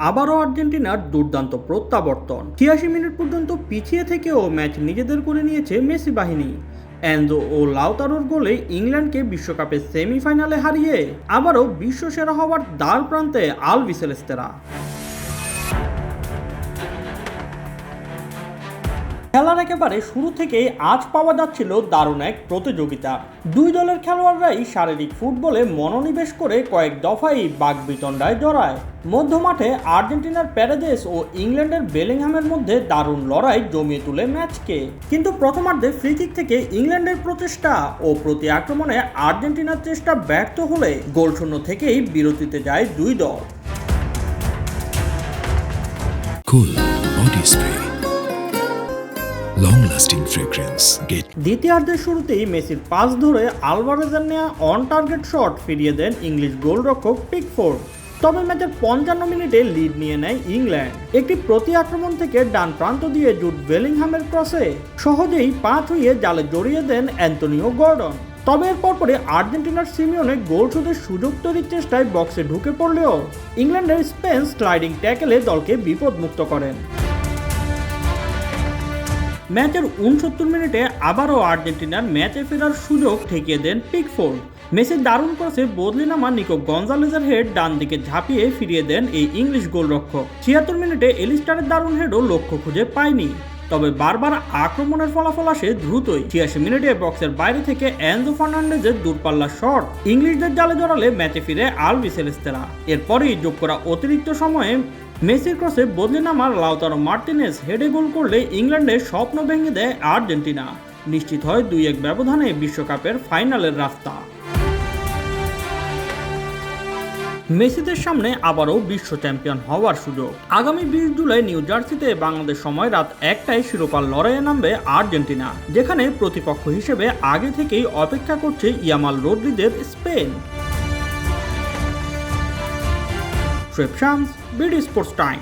আবারও আর্জেন্টিনার দুর্দান্ত প্রত্যাবর্তন। ৮৬ মিনিট পর্যন্ত পিছিয়ে থেকেও ম্যাচ নিজেদের করে নিয়েছে মেসি বাহিনী। এনজো ও লাউতারোর গোলে ইংল্যান্ডকে বিশ্বকাপের সেমিফাইনালে হারিয়ে আবারও বিশ্বসেরা হওয়ার দ্বার প্রান্তে আলবিসেলেস্তেরা। খেলার একেবারে শুরু থেকেই আজ পাওয়া যাচ্ছিল দারুণ এক প্রতিযোগিতা। দুই দলের খেলোয়াড়রাই শারীরিক ফুটবলে মনোনিবেশ করে কয়েক দফায় বাগবিতণ্ডায় জড়ায়। মধ্যমাঠে আর্জেন্টিনার প্যারেদেস ও ইংল্যান্ডের বেলিংহামের মধ্যে দারুণ লড়াই জমিয়ে তুলে ম্যাচকে। কিন্তু প্রথমার্ধে ফ্রিকিক থেকে ইংল্যান্ডের প্রচেষ্টা ও প্রতি আক্রমণে আর্জেন্টিনার চেষ্টা ব্যর্থ হলে গোলশূন্য থেকেই বিরতিতে যায় দুই দল। দ্বিতীয়ার্ধের শুরুতেই মেসির পাস ধরে আলভারেজের নেয়া অন টার্গেট শট ফিরিয়ে দেন ইংলিশ গোলরক্ষক পিকফোর্ড। তবে ম্যাচের ৫৫ মিনিটে লিড নিয়ে নেয় ইংল্যান্ড। একটি প্রতি আক্রমণ থেকে ডান প্রান্ত দিয়ে জুড বেলিংহামের ক্রসে সহজেই পা ছুঁয়ে জালে জড়িয়ে দেন অ্যান্তনিও গর্ডন। তবে এর পরপরে আর্জেন্টিনার সিমিওনে গোল শোধের সুযোগ তৈরির চেষ্টায় বক্সে ঢুকে পড়লেও ইংল্যান্ডের স্পেন্স স্লাইডিং ট্যাকেলে দলকে বিপদমুক্ত করেন। ম্যাচের ৬৯ মিনিটে আবারও আর্জেন্টিনার ম্যাচে ফেরার সুযোগ ঠেকিয়ে দেন পিকফোর্ড। মেসির দারুণ ক্রসে বদলে নামা নিকো গঞ্জালেজের হেড ডান দিকে ঝাঁপিয়ে ফিরিয়ে দেন এই ইংলিশ গোলরক্ষক। ৭৬ মিনিটে এলিস্টারের দারুণ হেডও লক্ষ্য খুঁজে পায়নি। তবে বারবার আক্রমণের ফলাফল আসে দ্রুতই। ৮৬ মিনিটে বক্সের বাইরে থেকে এনজো ফার্নান্ডেজের দূরপাল্লার শট ইংলিশদের জালে জড়ালে ম্যাচে ফিরে আলবিসেলেস্তেরা। এরপরই যোগ করা অতিরিক্ত সময়ে মেসির ক্রসে বদলে নামা লাউতারো মার্টিনেজ হেডে গোল করলে ইংল্যান্ডের স্বপ্ন ভেঙে দেয় আর্জেন্টিনা। নিশ্চিত হয় ২-১ ব্যবধানে বিশ্বকাপের ফাইনালের রাস্তা। মেসিদের সামনে আবারও বিশ্ব চ্যাম্পিয়ন হওয়ার সুযোগ। আগামী ২০ জুলাই নিউ জার্সিতে বাংলাদেশ সময় রাত ১টায় শিরোপার লড়াইয়ে নামবে আর্জেন্টিনা, যেখানে প্রতিপক্ষ হিসেবে আগে থেকেই অপেক্ষা করছে ইয়ামাল রদ্রিগেজের স্পেন। BD sports time.